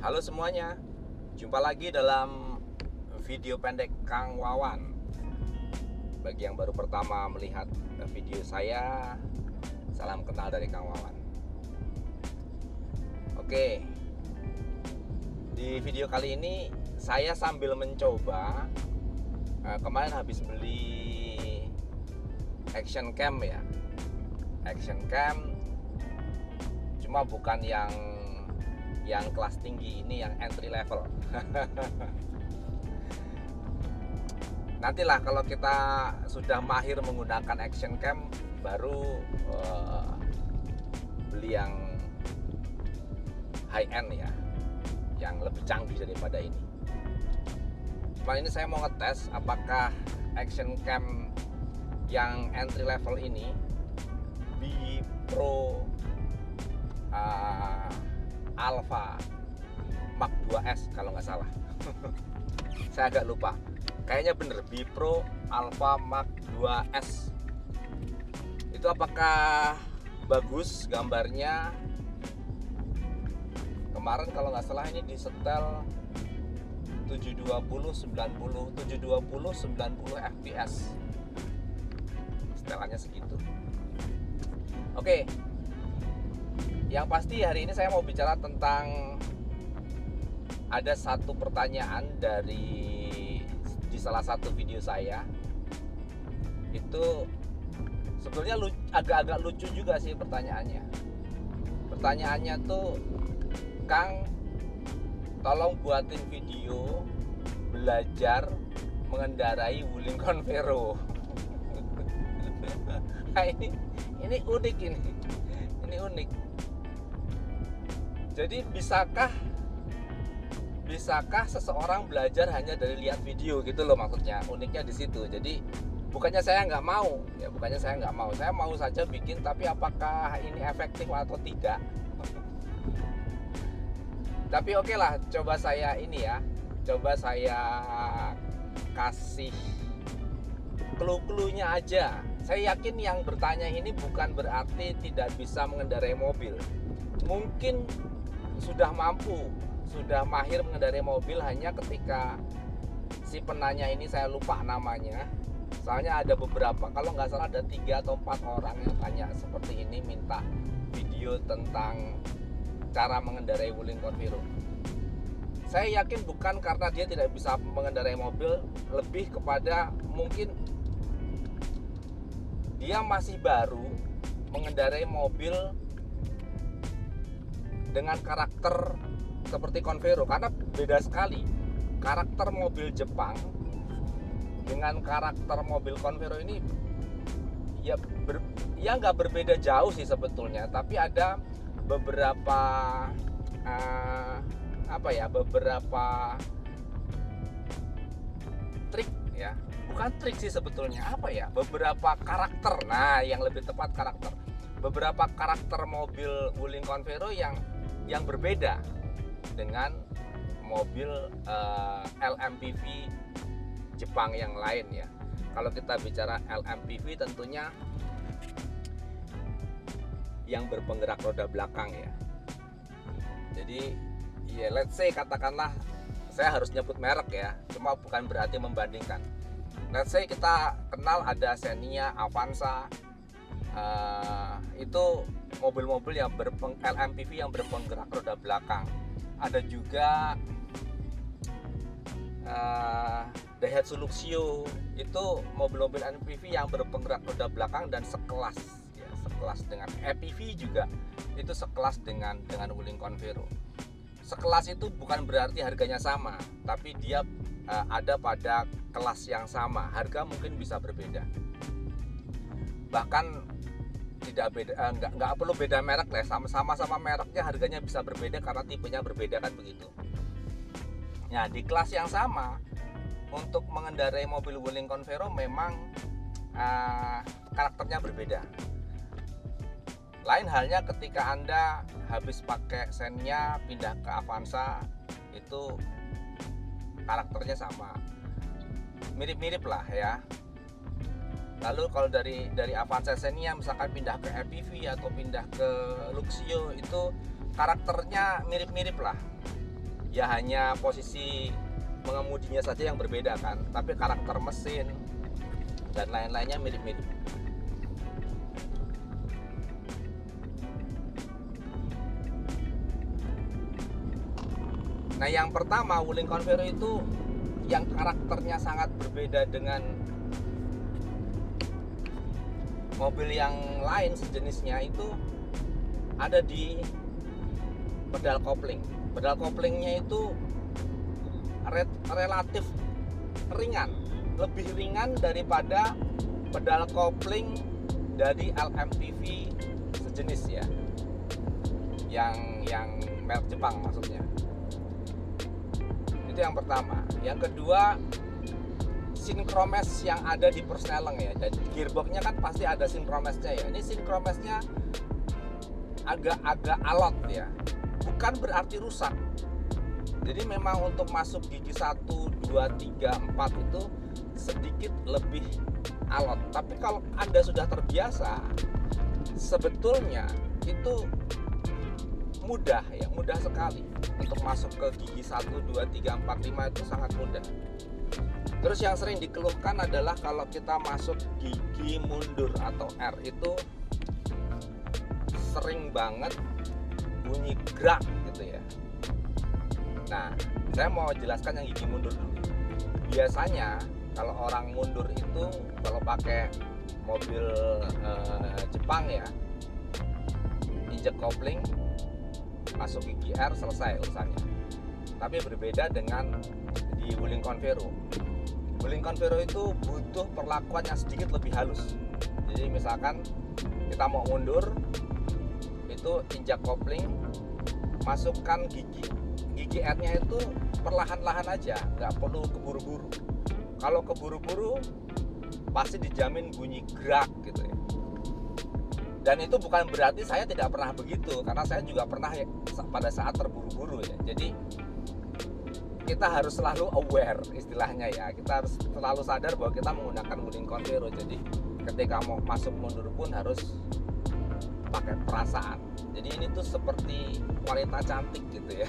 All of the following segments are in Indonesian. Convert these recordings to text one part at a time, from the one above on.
Halo semuanya, jumpa lagi dalam video pendek Kang Wawan. Bagi yang baru pertama melihat video saya, salam kenal dari Kang Wawan. Oke, di video kali ini saya sambil mencoba, kemarin habis beli action cam ya, action cam, cuma bukan yang kelas tinggi, ini yang entry level. Nantilah kalau kita sudah mahir menggunakan action cam, baru beli yang high end ya, yang lebih canggih daripada ini. Cuma ini saya mau ngetes apakah action cam yang entry level ini B Pro Alpha Mark 2S kalau nggak salah. Saya agak lupa. Kayaknya bener, B Pro Alpha Mark 2S. Itu apakah bagus gambarnya? Kemarin kalau nggak salah ini disetel 720 90 fps. Setelannya segitu. Oke. Yang pasti hari ini saya mau bicara tentang ada satu pertanyaan di salah satu video saya. Itu sebetulnya agak-agak lucu juga sih pertanyaannya. Pertanyaannya tuh, Kang, tolong buatin video belajar mengendarai Wuling Convero. Nah, ini unik ini. Ini unik. Jadi bisakah seseorang belajar hanya dari lihat video gitu loh, maksudnya uniknya di situ. Jadi bukannya saya nggak mau, saya mau saja bikin, tapi apakah ini efektif atau tidak? Tapi oke lah, coba saya kasih clue-cluenya aja. Saya yakin yang bertanya ini bukan berarti tidak bisa mengendarai mobil. Mungkin sudah mahir mengendarai mobil, hanya ketika si penanya ini saya lupa namanya. Soalnya ada beberapa, kalau nggak salah ada 3 atau 4 orang yang tanya seperti ini, minta video tentang cara mengendarai Wuling Convero. Saya yakin bukan karena dia tidak bisa mengendarai mobil, lebih kepada mungkin dia masih baru mengendarai mobil dengan karakter seperti Convero, karena beda sekali karakter mobil Jepang dengan karakter mobil Convero ini. Ya nggak berbeda jauh sih sebetulnya, tapi ada beberapa beberapa trik ya, bukan trik sih sebetulnya, beberapa karakter. Nah, yang lebih tepat karakter, beberapa karakter mobil Wuling Convero yang berbeda dengan mobil LMPV Jepang yang lain ya. Kalau kita bicara LMPV tentunya yang berpenggerak roda belakang ya. Jadi ya let's say, katakanlah, saya harus nyebut merek ya, cuma bukan berarti membandingkan. Let's say kita kenal ada Xenia, Avanza, itu mobil-mobil yang LMPV yang berpenggerak roda belakang. Ada juga Daihatsu Luxio, itu mobil-mobil LMPV yang berpenggerak roda belakang dan sekelas dengan EPV juga, itu sekelas dengan Wuling Convero. Sekelas itu bukan berarti harganya sama, tapi dia ada pada kelas yang sama. Harga mungkin bisa berbeda, bahkan tidak beda, nggak perlu beda merek lah, sama mereknya harganya bisa berbeda karena tipenya berbeda, kan begitu. Nah, di kelas yang sama, untuk mengendarai mobil Wuling Convero memang karakternya berbeda. Lain halnya ketika Anda habis pakai Xenia pindah ke Avanza, itu karakternya sama, mirip-mirip lah ya. Lalu kalau dari Avanza Xenia misalkan pindah ke EPV atau pindah ke Luxio, itu karakternya mirip-mirip lah. ya hanya posisi mengemudinya saja yang berbeda kan, tapi karakter mesin dan lain-lainnya mirip-mirip. Nah, yang pertama, Wuling Convero itu yang karakternya sangat berbeda dengan mobil yang lain sejenisnya itu ada di pedal kopling. Pedal koplingnya itu relatif ringan, lebih ringan daripada pedal kopling dari LMPV sejenis ya, yang merek Jepang maksudnya. Itu yang pertama. Yang kedua, sinkromes yang ada di persneleng ya. Jadi gearboxnya kan pasti ada sinkromasnya ya. Ini sinkromasnya agak alot ya. Bukan berarti rusak. Jadi memang untuk masuk gigi 1, 2, 3, 4 itu sedikit lebih alot. Tapi kalau Anda sudah terbiasa, sebetulnya itu mudah ya, mudah sekali untuk masuk ke gigi 1, 2, 3, 4, 5 itu sangat mudah. Terus yang sering dikeluhkan adalah kalau kita masuk gigi mundur atau R itu sering banget bunyi grak gitu ya. Nah, saya mau jelaskan yang gigi mundur dulu. Biasanya kalau orang mundur itu kalau pakai mobil Jepang ya, injek kopling, masuk gigi R, selesai urusannya. Tapi berbeda dengan di Wuling Convero. Wuling Convero itu butuh perlakuan yang sedikit lebih halus. Jadi misalkan kita mau mundur, itu injak kopling, masukkan gigi R-nya itu perlahan-lahan aja, nggak perlu keburu-buru. Kalau keburu-buru pasti dijamin bunyi grak gitu ya. Dan itu bukan berarti saya tidak pernah begitu, karena saya juga pernah ya, pada saat terburu-buru ya. Jadi kita harus selalu aware istilahnya ya. Kita harus selalu sadar bahwa kita menggunakan Wuling Convero. Jadi ketika mau masuk mundur pun harus pakai perasaan. Jadi ini tuh seperti wanita cantik gitu ya.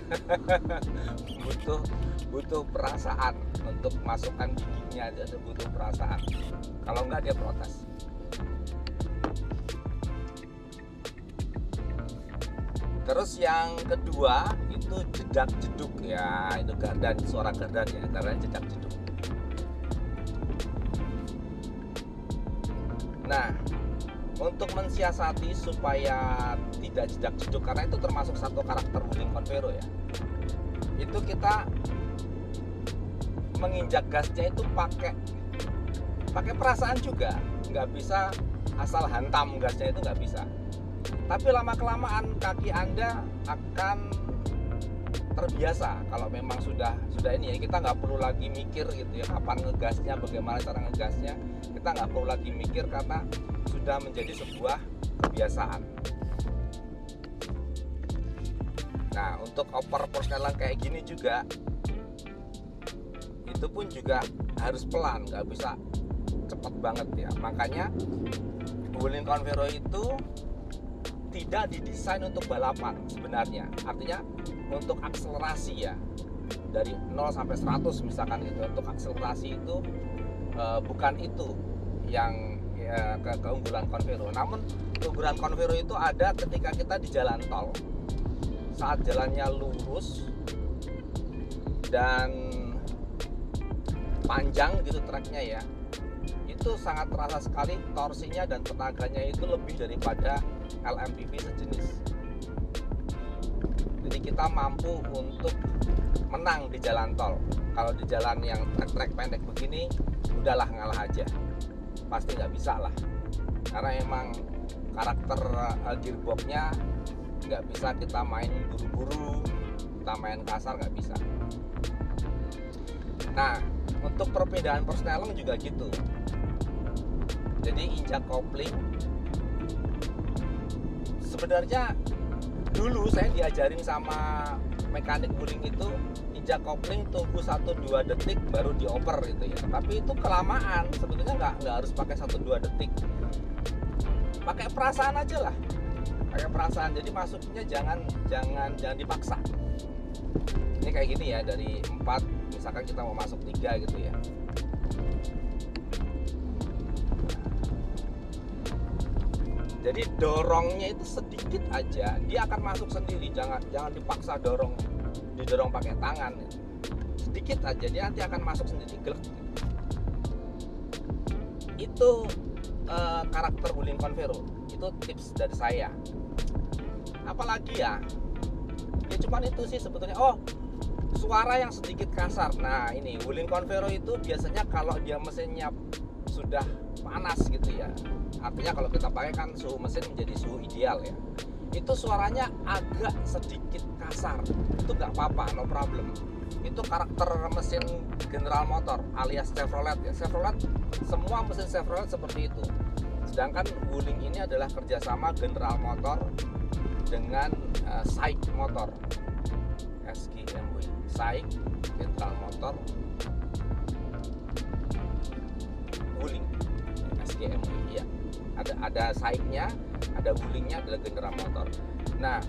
butuh perasaan untuk masukkan giginya aja, butuh perasaan. Kalau enggak dia protes. Terus yang kedua itu jedak jeduk ya, itu gardan, suara gardan ya, gardan jedak jeduk. Nah, untuk mensiasati supaya tidak jedak jeduk, karena itu termasuk satu karakter Wuling Convero ya, itu kita menginjak gasnya itu pakai perasaan juga, nggak bisa asal hantam gasnya, itu nggak bisa. Tapi lama-kelamaan kaki Anda akan terbiasa. Kalau memang sudah ini ya, kita nggak perlu lagi mikir gitu ya, kapan ngegasnya, bagaimana cara ngegasnya. Kita nggak perlu lagi mikir karena sudah menjadi sebuah kebiasaan. Nah, untuk oper persneling kayak gini juga, itu pun juga harus pelan, nggak bisa cepat banget ya. Makanya Wuling Convero itu tidak didesain untuk balapan sebenarnya. Artinya untuk akselerasi ya, dari 0 sampai 100 misalkan gitu, untuk akselerasi itu bukan itu yang ya, keunggulan Convero. Namun keunggulan Convero itu ada ketika kita di jalan tol, saat jalannya lurus dan panjang gitu treknya ya, itu sangat terasa sekali torsinya dan tenaganya itu lebih daripada LMPV sejenis. Jadi kita mampu untuk menang di jalan tol. Kalau di jalan yang trek-trek pendek begini, udahlah ngalah aja, pasti nggak bisa lah, karena emang karakter gearboxnya nggak bisa kita main buru-buru, kita main kasar nggak bisa. Nah, untuk perbedaan persneling juga gitu. Jadi injak kopling, sebenarnya dulu saya diajarin sama mekanik Wuling itu, injak kopling tunggu 1-2 detik baru dioper gitu ya. Tapi itu kelamaan, sebetulnya nggak harus pakai 1-2 detik. Pakai perasaan aja lah, pakai perasaan. Jadi masuknya jangan dipaksa. Ini kayak gini ya, dari 4 misalkan kita mau masuk 3 gitu ya. Jadi dorongnya itu sedikit aja, dia akan masuk sendiri. Jangan dipaksa didorong pakai tangan. Sedikit aja dia nanti akan masuk sendiri, glek. Itu karakter Wuling Convero. Itu tips dari saya. Apalagi ya cuman itu sih sebetulnya. Oh, suara yang sedikit kasar. Nah, ini Wuling Convero itu biasanya kalau dia mesinnya sudah panas gitu ya, artinya kalau kita pakai kan suhu mesin menjadi suhu ideal ya, itu suaranya agak sedikit kasar. Itu nggak apa-apa, no problem. Itu karakter mesin General Motor alias Chevrolet ya. Chevrolet, semua mesin Chevrolet seperti itu. Sedangkan Wuling ini adalah kerjasama General Motor dengan SAIC Motor, SGMW, SAIC, General Motor, Wuling, SGMW ya. Ada SAIC-nya, ada Wuling-nya, ada General Motor. Nah,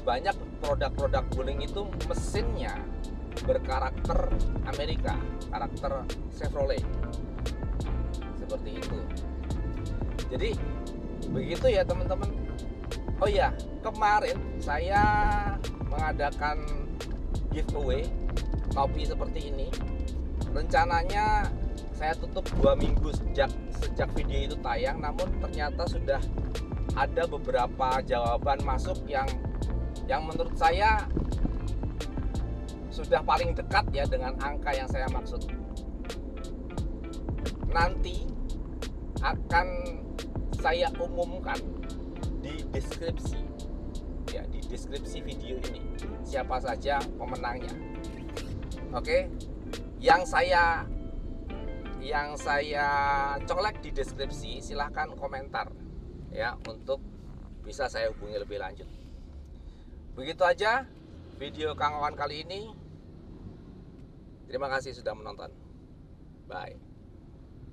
banyak produk-produk Wuling itu mesinnya berkarakter Amerika, karakter Chevrolet, seperti itu. Jadi begitu ya teman-teman. Oh ya, kemarin saya mengadakan giveaway topi seperti ini. Rencananya saya tutup 2 minggu sejak video itu tayang, namun ternyata sudah ada beberapa jawaban masuk yang menurut saya sudah paling dekat ya dengan angka yang saya maksud. Nanti akan saya umumkan di deskripsi ya, di deskripsi video ini siapa saja pemenangnya. Oke, yang saya colek di deskripsi, silahkan komentar ya untuk bisa saya hubungi lebih lanjut. Begitu aja video Kang Wawan kali ini. Terima kasih sudah menonton. Bye.